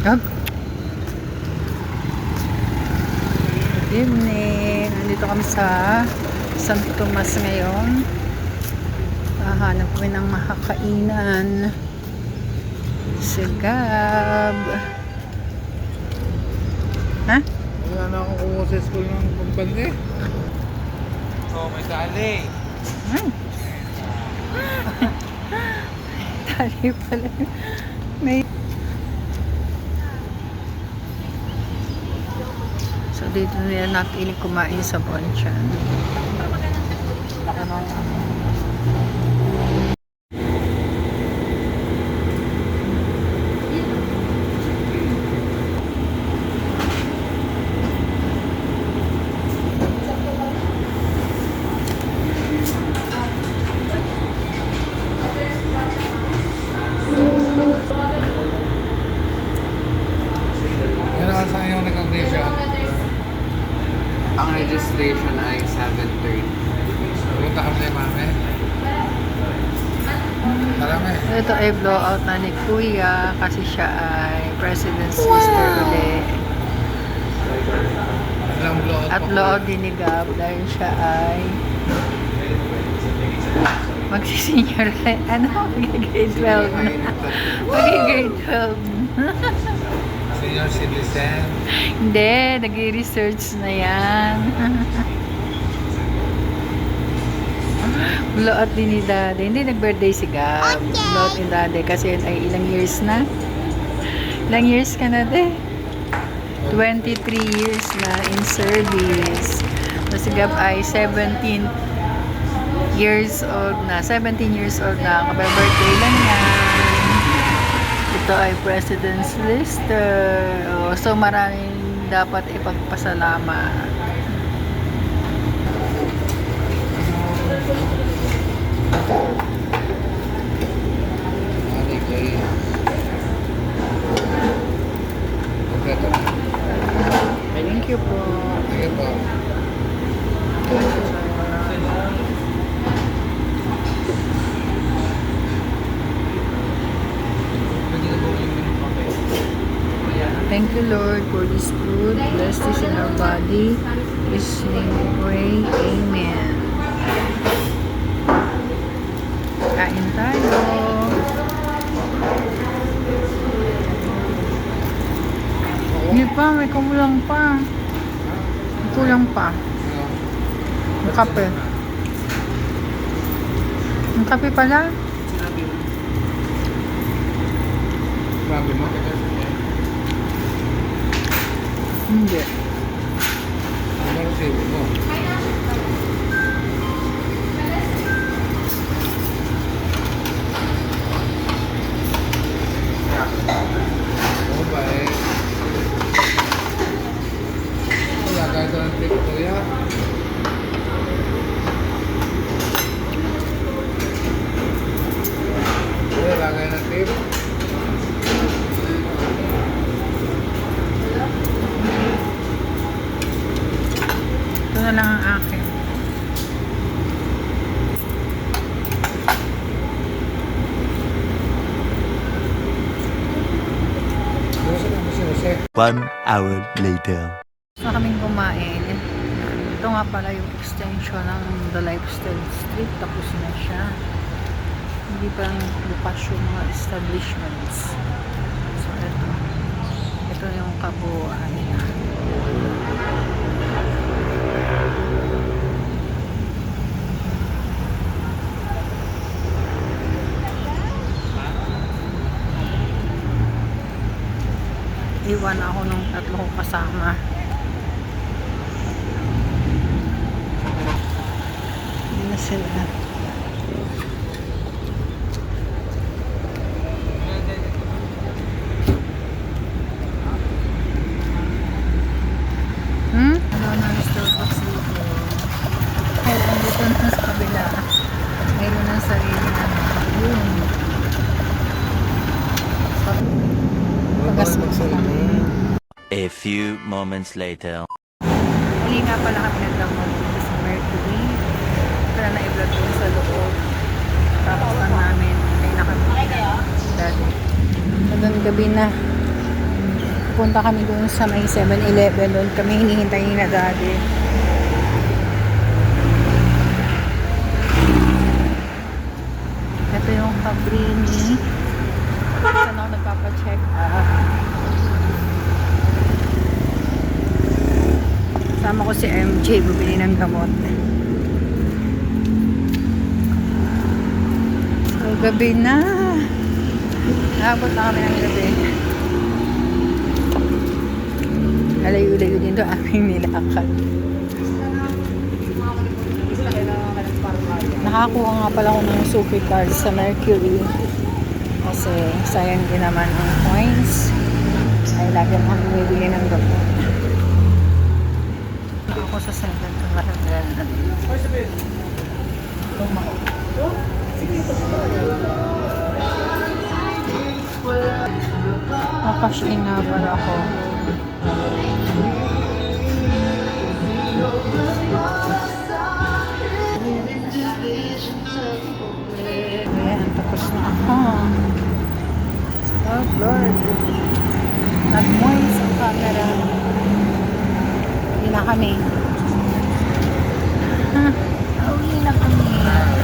Good evening. Nandito kami sa San Tomas ngayon. Hahanap kami ng makakainan. Sigab. Ha? Wala na akong kumuha sa school ng kumpanya. Oo, may tali. Tali pala. May... So, dito nila natin kumain sa Bonchan. Yan ang saan yung nag-audition. Ang registration ay 7:30. Punta kami kay mami. Tara me. Ito ay blowout na ni Kuya kasi siya ay President's Sister ulit. Ilang blowout At pa blowout din ni Gab dahil siya ay magsisenior ano? Mag-grade 12 na. Mag-grade 12 na. Senior citizen. Hindi, nag-research na yan. Blowout din ni Daddy. Hindi, nag-birthday si Gab. Blowout ni Daddy kasi yun ay ilang years na. Ilang years ka na, de? 23 years na in service. So, si Gab ay 17 years old na. 17 years old na. Kabay-birthday lang yan. Ito ay President's Lister. Oh, so, maraming dapat ipagpasalamat. Mani kay. Kompleto na. Thank you po. Sige po. Thank you, Lord, for this food. Bless this in our body. In His name we pray. Amen. Kain tayo. Hindi pa, may kumulang pa. May kulang pa. Ang kape. Ang kape pala. Grabe mo. Hindi. Ano resibo mo? Oo ba eh. Wala kahit ng tip ko ya. Wala kahit ng tip. Ito na lang ang akin. Gusto na si Jose. 1 hour later. Gusto kaming kumain. Ito nga pala yung extension ng The Lifestyle Street. Tapos na siya. Hindi pa bukas yung mga establishments. So, ito. Ito yung kabuuan niya. Iwan ako nung tatlo kong kasama. Hindi na sila. Ano na Starbucks dito? Kaya andito na sa kabila. Mayroon ng sarili na yun. A few moments later. Huli nga pala kami nag-download dito sa Mercury. Para na-i-vlog dun sa loob. Tapos lang namin. Ay nakapagod na dati. Magandang gabi na. pupunta kami doon sa may 7-Eleven. Doon kami hinihintay na daddy. Ito yung Cabrini. Saan ako nagpapacheck up. Kasama ko si MJ, bumili ng gamot. So, gabi na. Nakabot na kami ng gabi. Nalayo-layo din doon aming nilakad. Nakakuha nga pala ako ng super card sa Mercury. Kasi sayang din naman ang points. Ay lagi naman bumibili ng gamot. Ako sa center ng Maraglan. Makash-in na pala ako. Ayan, tapos na ako. Oh Lord. Nag-moist ang camera. Hindi na kami. Uwi na kami.